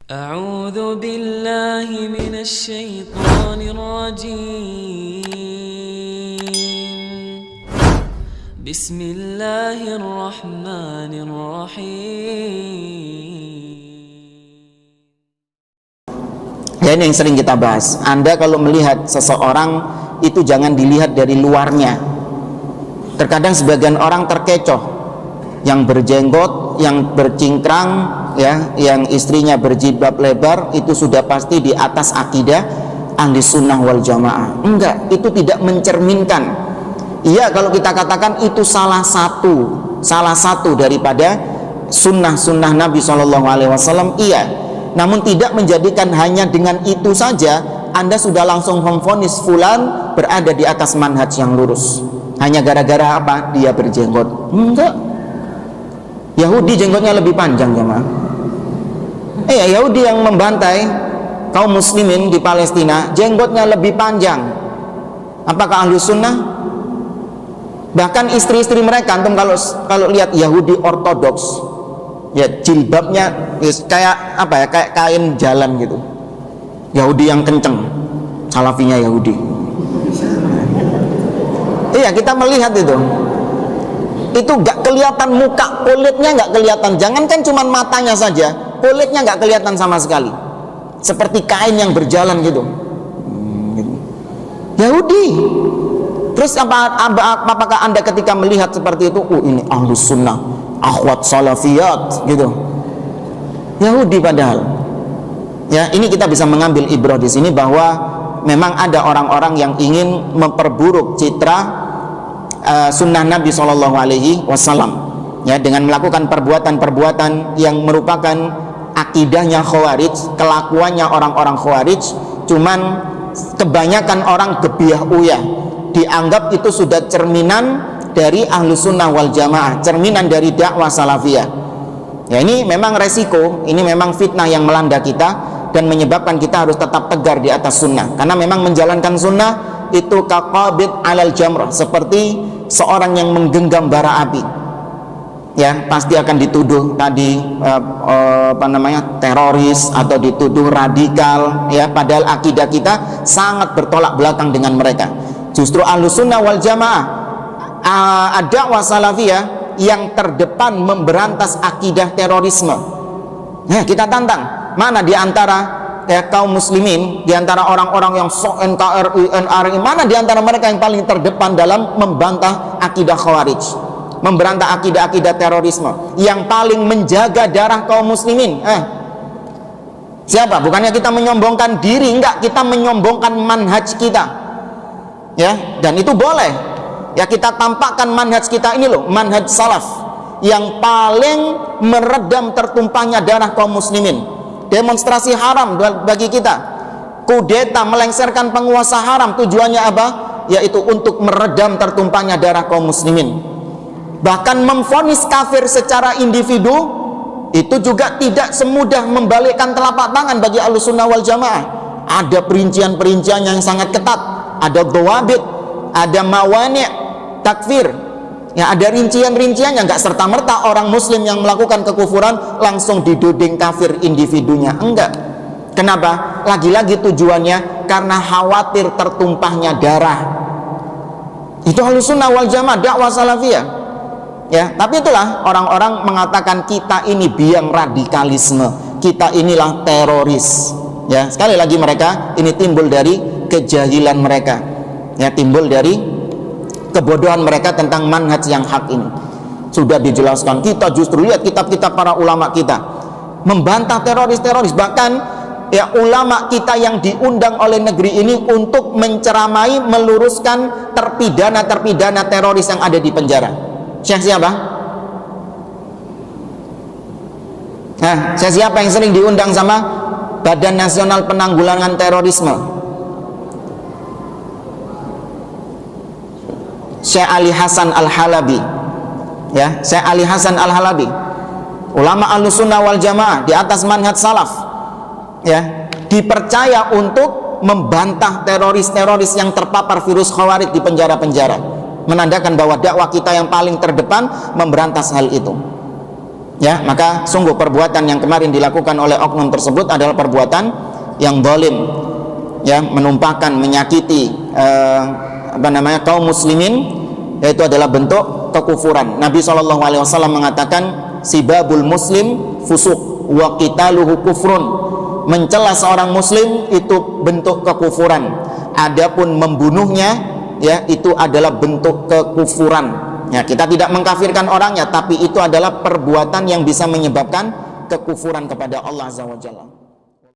أعوذ بالله من الشيطان الرجيم بسم الله الرحمن الرحيم. Ya, ini yang sering kita bahas. Anda kalau melihat seseorang itu jangan dilihat dari luarnya. Terkadang sebagian orang terkecoh, yang berjenggot, yang bercingkrang, ya, yang istrinya berjilbab lebar, itu sudah pasti di atas akidah ahli sunnah wal jamaah. Enggak, itu tidak mencerminkan. Iya, kalau kita katakan itu salah satu daripada sunnah Nabi SAW, iya. Namun tidak menjadikan hanya dengan itu saja Anda sudah langsung memvonis fulan berada di atas manhaj yang lurus hanya gara-gara apa? Dia berjenggot. Enggak. Yahudi jenggotnya lebih panjang, jemaah. Yahudi yang membantai kaum muslimin di Palestina jenggotnya lebih panjang. Apakah ahlu sunnah? Bahkan istri-istri mereka, antum kalau lihat Yahudi ortodoks, ya jilbabnya kayak apa ya, kayak kain jalan gitu. Yahudi yang kenceng, salafinya Yahudi. Iya, kita melihat itu gak kelihatan muka, kulitnya gak kelihatan. Jangankan cuma matanya saja, kulitnya gak kelihatan sama sekali, seperti kain yang berjalan gitu. Yahudi. Terus apakah Anda ketika melihat seperti itu, ini ahlus sunnah, akhwat salafiyat gitu? Yahudi padahal. Ya, ini kita bisa mengambil ibrah di sini bahwa memang ada orang-orang yang ingin memperburuk citra sunnah Nabi SAW, ya, dengan melakukan perbuatan-perbuatan yang merupakan akidahnya Khawarij, kelakuannya orang-orang Khawarij. Cuman kebanyakan orang gebiah uyah, dianggap itu sudah cerminan dari ahlu sunnah wal jamaah, cerminan dari dakwah salafiyah. Ya, ini memang resiko, ini memang fitnah yang melanda kita dan menyebabkan kita harus tetap tegar di atas sunnah. Karena memang menjalankan sunnah itu kaqabid alal jamrah, seperti seorang yang menggenggam bara api. Ya, pasti akan dituduh tadi teroris atau dituduh radikal, ya, padahal akidah kita sangat bertolak belakang dengan mereka. Justru ahlus sunnah wal jamaah, ad-da'wah salafiyah yang terdepan memberantas akidah terorisme. Nah, kita tantang, mana di antara kaum muslimin, di antara orang-orang yang sok NKRI, NRI, mana di antara mereka yang paling terdepan dalam membantah akidah Khawarij, memberantas akidah-akidah terorisme, yang paling menjaga darah kaum muslimin? Siapa? Bukannya kita menyombongkan diri, enggak, kita menyombongkan manhaj kita. Ya, dan itu boleh. Ya, kita tampakkan manhaj kita ini loh, manhaj salaf yang paling meredam tertumpahnya darah kaum muslimin. Demonstrasi haram bagi kita, kudeta, melengsarkan penguasa haram, tujuannya apa? Yaitu untuk meredam tertumpahnya darah kaum muslimin. Bahkan memvonis kafir secara individu itu juga tidak semudah membalikkan telapak tangan bagi ahlus sunnah wal jamaah. Ada perincian-perincian yang sangat ketat, ada dhawabit, ada mawani' takfir, ya, ada rincian-rinciannya. Enggak serta-merta orang muslim yang melakukan kekufuran langsung diduding kafir individunya, enggak. Kenapa? Lagi-lagi tujuannya karena khawatir tertumpahnya darah. Itu ahlus sunnah wal jamaah, dakwah salafiyah. Ya, tapi itulah orang-orang mengatakan kita ini biang radikalisme, kita inilah teroris. Ya, sekali lagi mereka ini timbul dari kejahilan mereka. Ya, timbul dari kebodohan mereka tentang manhaj yang hak ini. Sudah dijelaskan, kita justru lihat kitab-kitab para ulama kita membantah teroris-teroris. Bahkan ya, ulama kita yang diundang oleh negeri ini untuk menceramai, meluruskan terpidana teroris yang ada di penjara. Syekh siapa? Syekh siapa yang sering diundang sama Badan Nasional Penanggulangan Terorisme? Syekh Ali Hasan Al-Halabi. Ya, Syekh Ali Hasan Al-Halabi, ulama ahlus sunnah wal jamaah di atas manhaj salaf, ya, dipercaya untuk membantah teroris-teroris yang terpapar virus Khawarij di penjara-penjara, menandakan bahwa dakwah kita yang paling terdepan memberantas hal itu. Ya, maka sungguh perbuatan yang kemarin dilakukan oleh oknum tersebut adalah perbuatan yang zalim, ya, menumpahkan, menyakiti kaum muslimin, yaitu adalah bentuk kekufuran. Nabi SAW mengatakan sibabul muslim fusuk wa qitaluhu kufrun. Mencela seorang muslim itu bentuk kekufuran. Adapun membunuhnya, ya, itu adalah bentuk kekufuran. Ya, kita tidak mengkafirkan orangnya, tapi itu adalah perbuatan yang bisa menyebabkan kekufuran kepada Allah Azza wa Jalla.